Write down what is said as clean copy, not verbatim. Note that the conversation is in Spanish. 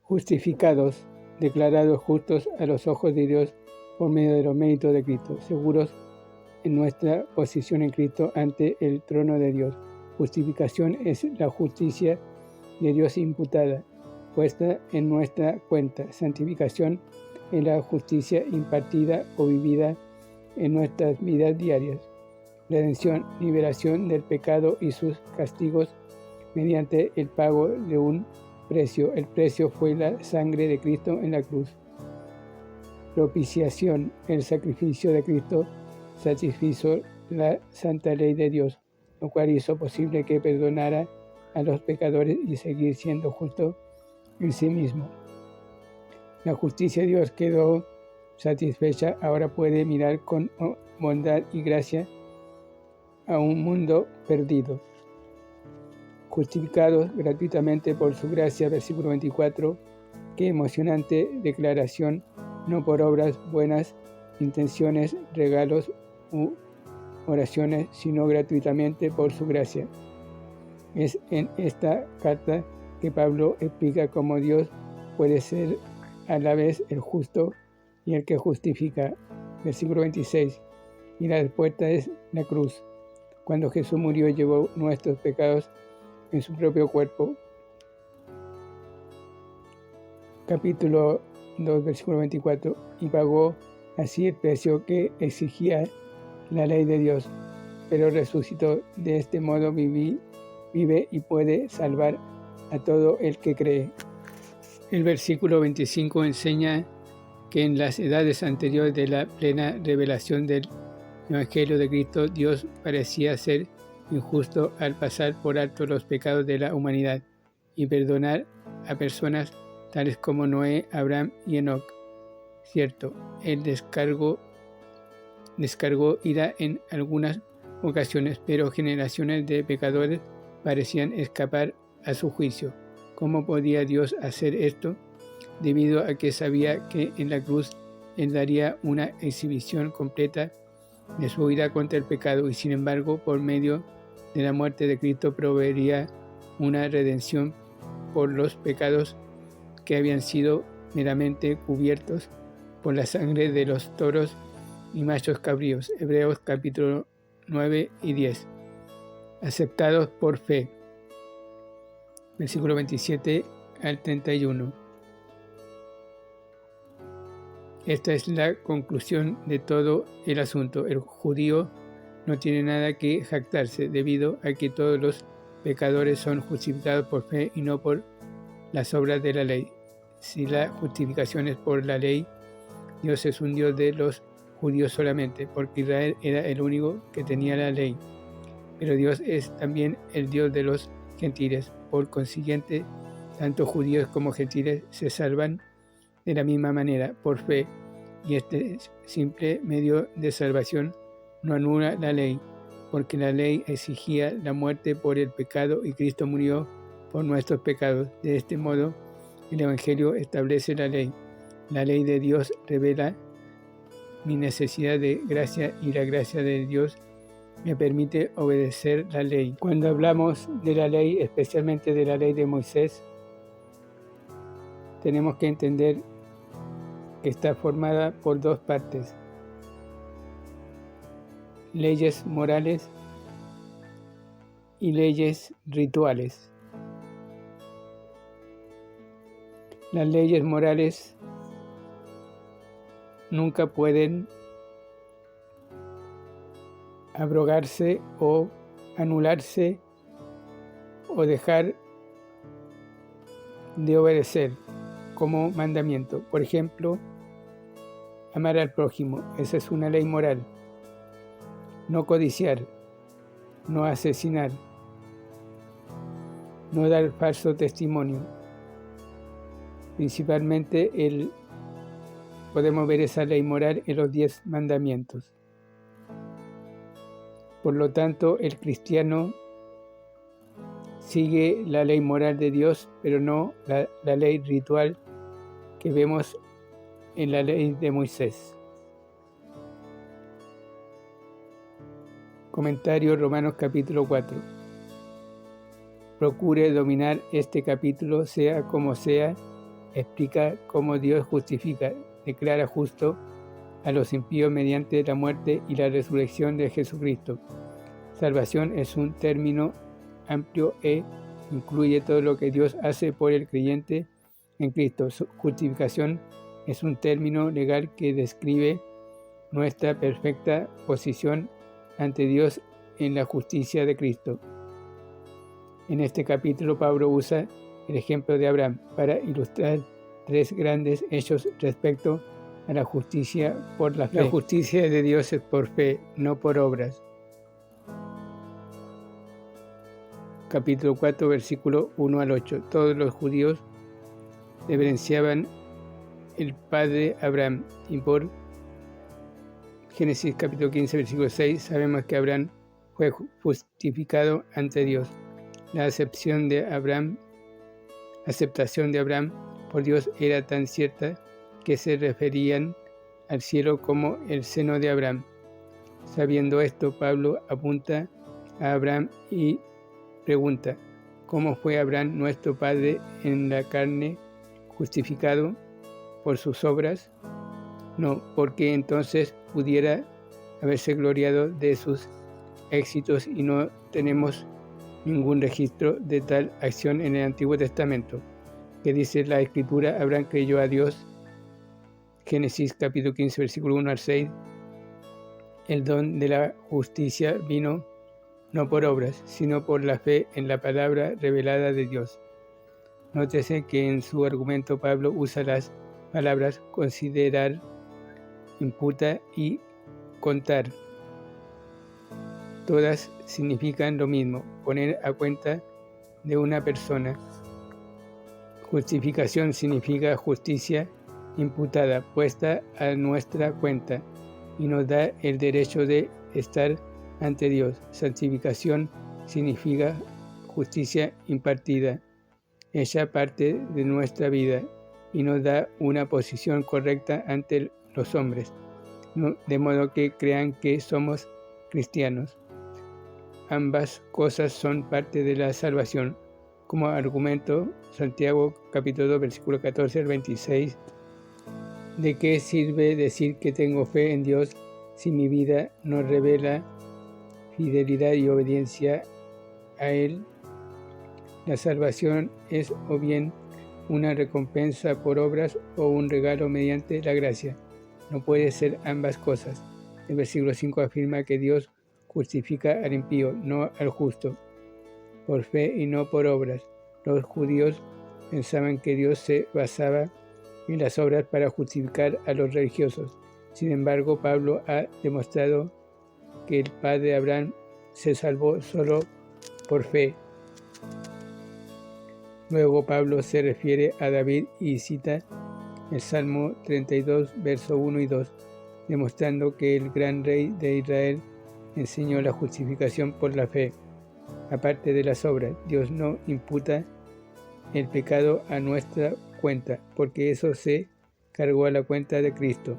justificados, declarados justos a los ojos de Dios por medio de los méritos de Cristo, seguros en nuestra posición en Cristo ante el trono de Dios. Justificación es la justicia de Dios imputada, puesta en nuestra cuenta. Santificación es la justicia impartida o vivida en nuestras vidas diarias. Redención, liberación del pecado y sus castigos mediante el pago de un precio. El precio fue la sangre de Cristo en la cruz. Propiciación, el sacrificio de Cristo satisfizo la santa ley de Dios, lo cual hizo posible que perdonara a los pecadores y seguir siendo justo en sí mismo. La justicia de Dios quedó satisfecha, ahora puede mirar con bondad y gracia a un mundo perdido. Justificados gratuitamente por su gracia, versículo 24, qué emocionante declaración, no por obras buenas, intenciones, regalos u oraciones, sino gratuitamente por su gracia. Es en esta carta que Pablo explica cómo Dios puede ser a la vez el justo y el que justifica. Versículo 26, y la respuesta es la cruz. Cuando Jesús murió, llevó nuestros pecados en su propio cuerpo. Capítulo 2, versículo 24, y pagó así el precio que exigía la ley de Dios, pero resucitó. De este modo vive y puede salvar a todo el que cree. El versículo 25 enseña que en las edades anteriores de la plena revelación del Evangelio de Cristo, Dios parecía ser injusto al pasar por alto los pecados de la humanidad y perdonar a personas tales como Noé, Abraham y Enoc. Cierto, Él descargó ira en algunas ocasiones, pero generaciones de pecadores parecían escapar a su juicio. ¿Cómo podía Dios hacer esto? Debido a que sabía que en la cruz Él daría una exhibición completa de su ira contra el pecado y sin embargo por medio de la muerte de Cristo proveería una redención por los pecados que habían sido meramente cubiertos por la sangre de los toros y machos cabríos. Hebreos capítulo 9 y 10. Aceptados por fe. Versículo 27 al 31. Esta es la conclusión de todo el asunto. El judío no tiene nada que jactarse debido a que todos los pecadores son justificados por fe y no por las obras de la ley. Si la justificación es por la ley, Dios es un Dios de los judíos solamente, porque Israel era el único que tenía la ley. Pero Dios es también el Dios de los gentiles. Por consiguiente, tanto judíos como gentiles se salvan de la misma manera, por fe, y este simple medio de salvación no anula la ley, porque la ley exigía la muerte por el pecado y Cristo murió por nuestros pecados. De este modo, el Evangelio establece la ley. La ley de Dios revela mi necesidad de gracia y la gracia de Dios me permite obedecer la ley. Cuando hablamos de la ley, especialmente de la ley de Moisés, tenemos que entender que está formada por dos partes: leyes morales y leyes rituales. Las leyes morales nunca pueden abrogarse o anularse o dejar de obedecer como mandamiento. Por ejemplo, amar al prójimo, esa es una ley moral. No codiciar, no asesinar, no dar falso testimonio. Principalmente podemos ver esa ley moral en los 10 mandamientos. Por lo tanto, el cristiano sigue la ley moral de Dios, pero no la ley ritual que vemos en la ley de Moisés. Comentario Romanos capítulo 4. Procure dominar este capítulo sea como sea explica cómo Dios justifica, declara justo a los impíos mediante la muerte y la resurrección de Jesucristo. Salvación es un término amplio e incluye todo lo que Dios hace por el creyente en Cristo. Justificación es un término legal que describe nuestra perfecta posición ante Dios en la justicia de Cristo. En este capítulo Pablo usa el ejemplo de Abraham para ilustrar tres grandes hechos respecto a la justicia por la fe. La justicia de Dios es por fe, no por obras. Capítulo 4, versículo 1 al 8. Todos los judíos reverenciaban el padre Abraham, y por Génesis capítulo 15, versículo 6, sabemos que Abraham fue justificado ante Dios. La aceptación de Abraham por Dios era tan cierta que se referían al cielo como el seno de Abraham. Sabiendo esto, Pablo apunta a Abraham y pregunta: ¿cómo fue Abraham nuestro padre en la carne justificado por sus obras? No, porque entonces pudiera haberse gloriado de sus éxitos, y no tenemos ningún registro de tal acción en el Antiguo Testamento. Que dice la Escritura: Abraham creyó a Dios. Génesis capítulo 15, versículo 1 al 6. El don de la justicia vino no por obras, sino por la fe en la palabra revelada de Dios. Nótese que en su argumento Pablo usa las palabras considerar, imputa y contar. Todas significan lo mismo: poner a cuenta de una persona. Justificación significa justicia imputada, puesta a nuestra cuenta, y nos da el derecho de estar ante Dios. Santificación significa justicia impartida, hecha parte de nuestra vida, y nos da una posición correcta ante los hombres, de modo que crean que somos cristianos. Ambas cosas son parte de la salvación. Como argumento, Santiago capítulo 2, versículo 14 al 26. ¿De qué sirve decir que tengo fe en Dios si mi vida no revela fidelidad y obediencia a Él? La salvación es o bien una recompensa por obras o un regalo mediante la gracia. No puede ser ambas cosas. El versículo 5 afirma que Dios justifica al impío, no al justo, por fe y no por obras. Los judíos pensaban que Dios se basaba en las obras para justificar a los religiosos. Sin embargo, Pablo ha demostrado que el padre Abraham se salvó solo por fe. Luego Pablo se refiere a David y cita el Salmo 32, versos 1 y 2, demostrando que el gran rey de Israel enseñó la justificación por la fe. Aparte de las obras, Dios no imputa el pecado a nuestra cuenta, porque eso se cargó a la cuenta de Cristo.